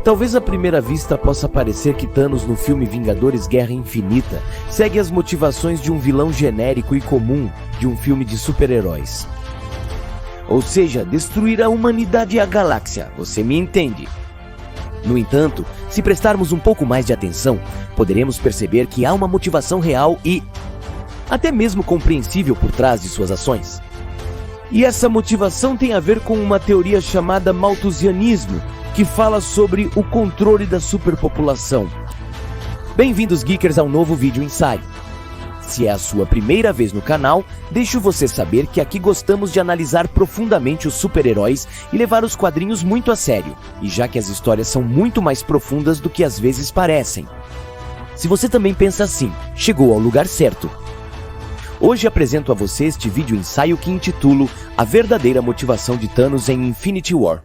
Talvez à primeira vista possa parecer que Thanos no filme Vingadores Guerra Infinita segue as motivações de um vilão genérico e comum de um filme de super-heróis. Ou seja, destruir a humanidade e a galáxia, você me entende? No entanto, se prestarmos um pouco mais de atenção, poderemos perceber que há uma motivação real e até mesmo compreensível por trás de suas ações. E essa motivação tem a ver com uma teoria chamada malthusianismo, que fala sobre o controle da superpopulação. Bem-vindos, geekers, ao novo vídeo ensaio. Se é a sua primeira vez no canal, deixo você saber que aqui gostamos de analisar profundamente os super-heróis e levar os quadrinhos muito a sério, e já que as histórias são muito mais profundas do que às vezes parecem. Se você também pensa assim, chegou ao lugar certo. Hoje apresento a você este vídeo ensaio que intitulo A Verdadeira Motivação de Thanos em Infinity War.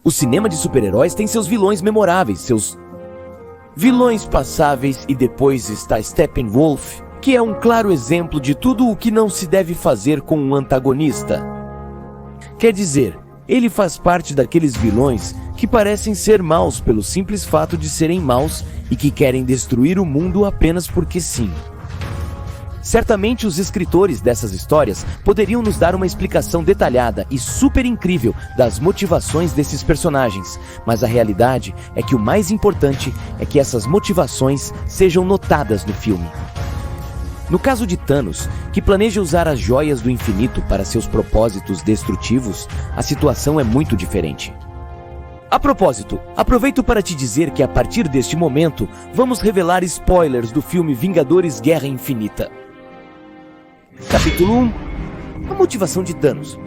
O cinema de super-heróis tem seus vilões memoráveis, seus vilões passáveis, e depois está Steppenwolf, que é um claro exemplo de tudo o que não se deve fazer com um antagonista. Quer dizer, ele faz parte daqueles vilões que parecem ser maus pelo simples fato de serem maus e que querem destruir o mundo apenas porque sim. Certamente os escritores dessas histórias poderiam nos dar uma explicação detalhada e super incrível das motivações desses personagens, mas a realidade é que o mais importante é que essas motivações sejam notadas no filme. No caso de Thanos, que planeja usar as joias do infinito para seus propósitos destrutivos, a situação é muito diferente. A propósito, aproveito para te dizer que a partir deste momento, vamos revelar spoilers do filme Vingadores Guerra Infinita. Capítulo 1. A motivação de Thanos.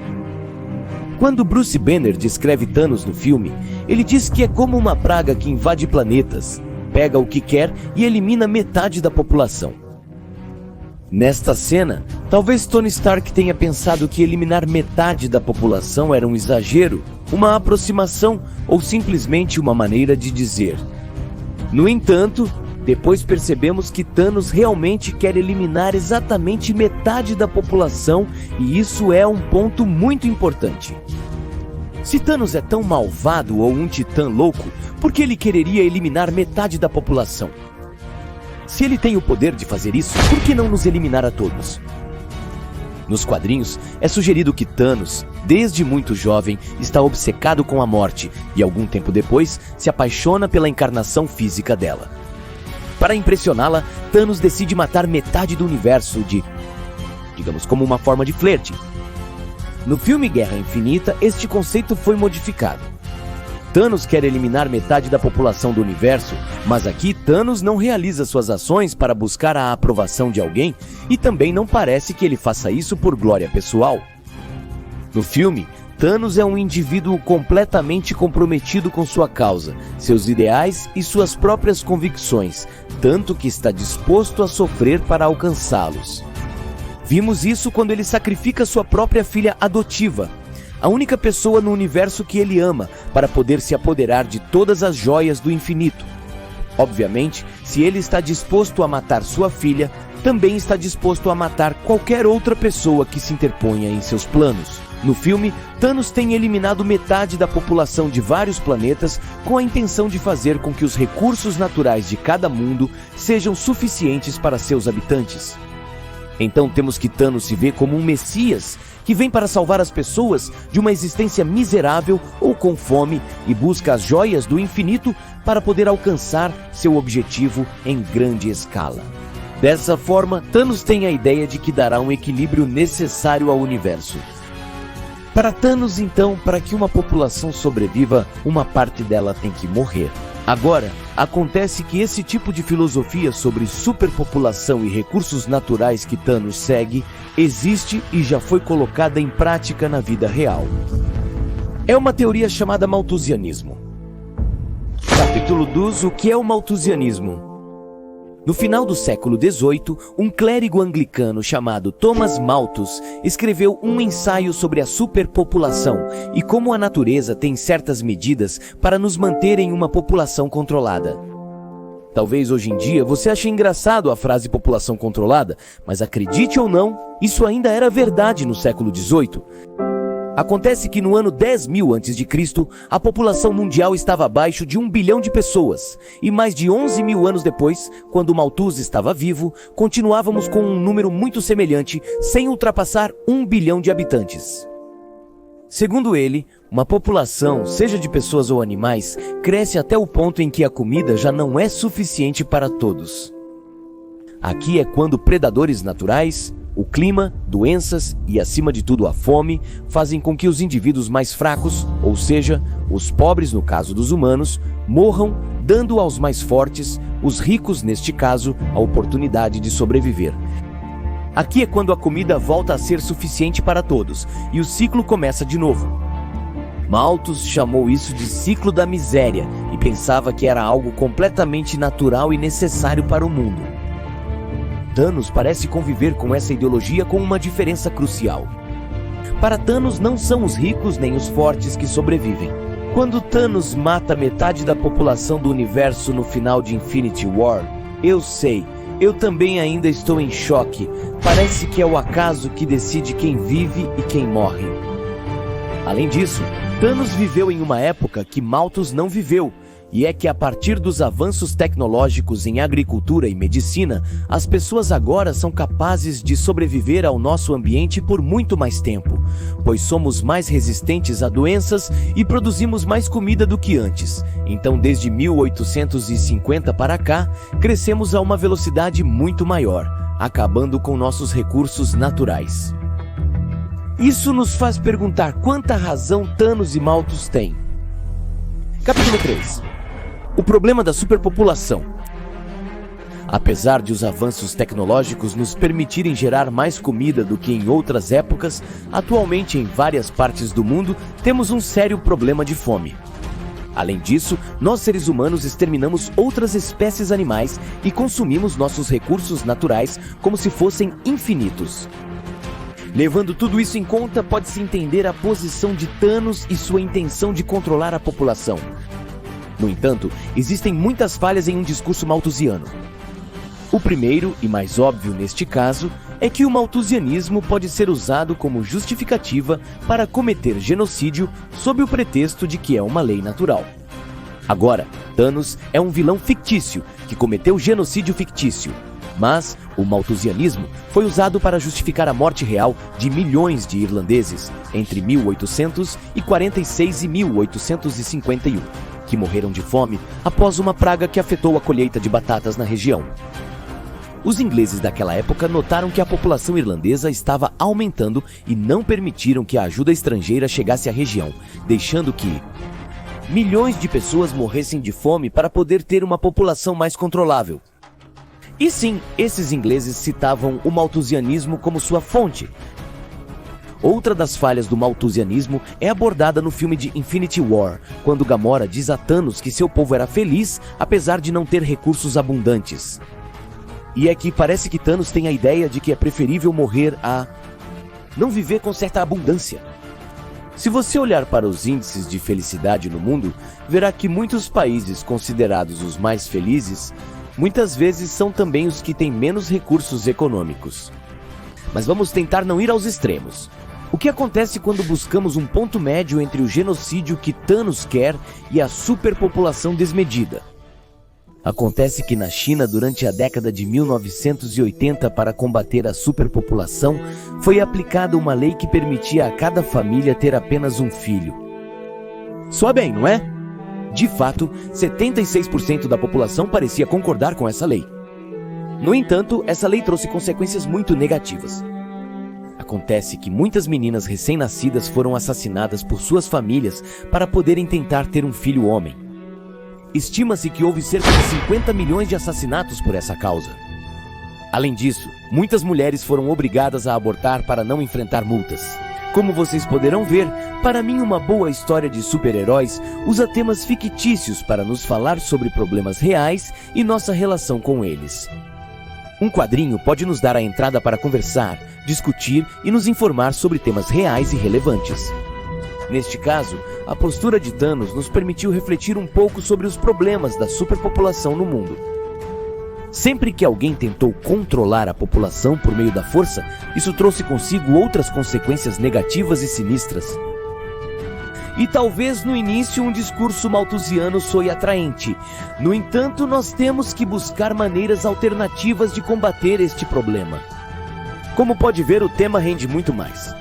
Quando Bruce Banner descreve Thanos no filme, ele diz que é como uma praga que invade planetas, pega o que quer e elimina metade da população. Nesta cena, talvez Tony Stark tenha pensado que eliminar metade da população era um exagero, uma aproximação ou simplesmente uma maneira de dizer. No entanto, depois percebemos que Thanos realmente quer eliminar exatamente metade da população, e isso é um ponto muito importante. Se Thanos é tão malvado ou um titã louco, por que ele quereria eliminar metade da população? Se ele tem o poder de fazer isso, por que não nos eliminar a todos? Nos quadrinhos, é sugerido que Thanos, desde muito jovem, está obcecado com a morte e algum tempo depois se apaixona pela encarnação física dela. Para impressioná-la, Thanos decide matar metade do universo digamos, como uma forma de flerte. No filme Guerra Infinita, este conceito foi modificado. Thanos quer eliminar metade da população do universo, mas aqui Thanos não realiza suas ações para buscar a aprovação de alguém e também não parece que ele faça isso por glória pessoal. No filme, Thanos é um indivíduo completamente comprometido com sua causa, seus ideais e suas próprias convicções, tanto que está disposto a sofrer para alcançá-los. Vimos isso quando ele sacrifica sua própria filha adotiva, a única pessoa no universo que ele ama, para poder se apoderar de todas as joias do infinito. Obviamente, se ele está disposto a matar sua filha, também está disposto a matar qualquer outra pessoa que se interponha em seus planos. No filme, Thanos tem eliminado metade da população de vários planetas com a intenção de fazer com que os recursos naturais de cada mundo sejam suficientes para seus habitantes. Então temos que Thanos se vê como um messias que vem para salvar as pessoas de uma existência miserável ou com fome e busca as joias do infinito para poder alcançar seu objetivo em grande escala. Dessa forma, Thanos tem a ideia de que dará um equilíbrio necessário ao universo. Para Thanos, então, para que uma população sobreviva, uma parte dela tem que morrer. Agora, acontece que esse tipo de filosofia sobre superpopulação e recursos naturais que Thanos segue, existe e já foi colocada em prática na vida real. É uma teoria chamada malthusianismo. Capítulo 2. O que é o malthusianismo? No final do século XVIII, um clérigo anglicano chamado Thomas Malthus escreveu um ensaio sobre a superpopulação e como a natureza tem certas medidas para nos manter em uma população controlada. Talvez hoje em dia você ache engraçado a frase população controlada, mas acredite ou não, isso ainda era verdade no século XVIII. Acontece que no ano 10.000 a.C., a população mundial estava abaixo de 1 bilhão de pessoas, e mais de 11.000 anos depois, quando Malthus estava vivo, continuávamos com um número muito semelhante, sem ultrapassar 1 bilhão de habitantes. Segundo ele, uma população, seja de pessoas ou animais, cresce até o ponto em que a comida já não é suficiente para todos. Aqui é quando predadores naturais, o clima, doenças e, acima de tudo, a fome, fazem com que os indivíduos mais fracos, ou seja, os pobres no caso dos humanos, morram, dando aos mais fortes, os ricos neste caso, a oportunidade de sobreviver. Aqui é quando a comida volta a ser suficiente para todos, e o ciclo começa de novo. Malthus chamou isso de ciclo da miséria e pensava que era algo completamente natural e necessário para o mundo. Thanos parece conviver com essa ideologia com uma diferença crucial. Para Thanos não são os ricos nem os fortes que sobrevivem. Quando Thanos mata metade da população do universo no final de Infinity War, eu sei, eu também ainda estou em choque. Parece que é o acaso que decide quem vive e quem morre. Além disso, Thanos viveu em uma época que Malthus não viveu, e é que a partir dos avanços tecnológicos em agricultura e medicina, as pessoas agora são capazes de sobreviver ao nosso ambiente por muito mais tempo, pois somos mais resistentes a doenças e produzimos mais comida do que antes. Então, desde 1850 para cá, crescemos a uma velocidade muito maior, acabando com nossos recursos naturais. Isso nos faz perguntar quanta razão Thanos e Malthus têm. Capítulo 3. O problema da superpopulação. Apesar de os avanços tecnológicos nos permitirem gerar mais comida do que em outras épocas, atualmente em várias partes do mundo temos um sério problema de fome. Além disso, nós seres humanos exterminamos outras espécies animais e consumimos nossos recursos naturais como se fossem infinitos. Levando tudo isso em conta, pode-se entender a posição de Thanos e sua intenção de controlar a população. No entanto, existem muitas falhas em um discurso malthusiano. O primeiro, e mais óbvio neste caso, é que o malthusianismo pode ser usado como justificativa para cometer genocídio sob o pretexto de que é uma lei natural. Agora, Thanos é um vilão fictício que cometeu genocídio fictício, mas o malthusianismo foi usado para justificar a morte real de milhões de irlandeses entre 1846 e 1851. Que morreram de fome após uma praga que afetou a colheita de batatas na região. Os ingleses daquela época notaram que a população irlandesa estava aumentando e não permitiram que a ajuda estrangeira chegasse à região, deixando que milhões de pessoas morressem de fome para poder ter uma população mais controlável. E sim, esses ingleses citavam o malthusianismo como sua fonte. Outra das falhas do malthusianismo é abordada no filme de Infinity War, quando Gamora diz a Thanos que seu povo era feliz apesar de não ter recursos abundantes. E é que parece que Thanos tem a ideia de que é preferível morrer a não viver com certa abundância. Se você olhar para os índices de felicidade no mundo, verá que muitos países considerados os mais felizes, muitas vezes são também os que têm menos recursos econômicos. Mas vamos tentar não ir aos extremos. O que acontece quando buscamos um ponto médio entre o genocídio que Thanos quer e a superpopulação desmedida? Acontece que na China, durante a década de 1980, para combater a superpopulação, foi aplicada uma lei que permitia a cada família ter apenas um filho. Soa bem, não é? De fato, 76% da população parecia concordar com essa lei. No entanto, essa lei trouxe consequências muito negativas. Acontece que muitas meninas recém-nascidas foram assassinadas por suas famílias para poderem tentar ter um filho homem. Estima-se que houve cerca de 50 milhões de assassinatos por essa causa. Além disso, muitas mulheres foram obrigadas a abortar para não enfrentar multas. Como vocês poderão ver, para mim uma boa história de super-heróis usa temas fictícios para nos falar sobre problemas reais e nossa relação com eles. Um quadrinho pode nos dar a entrada para conversar, discutir e nos informar sobre temas reais e relevantes. Neste caso, a postura de Thanos nos permitiu refletir um pouco sobre os problemas da superpopulação no mundo. Sempre que alguém tentou controlar a população por meio da força, isso trouxe consigo outras consequências negativas e sinistras. E talvez no início um discurso malthusiano soe atraente. No entanto, nós temos que buscar maneiras alternativas de combater este problema. Como pode ver, o tema rende muito mais.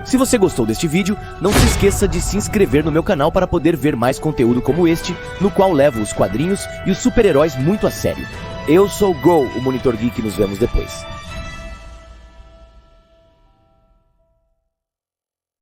Se você gostou deste vídeo, não se esqueça de se inscrever no meu canal para poder ver mais conteúdo como este, no qual levo os quadrinhos e os super-heróis muito a sério. Eu sou o Go, o Monitor Geek, e nos vemos depois.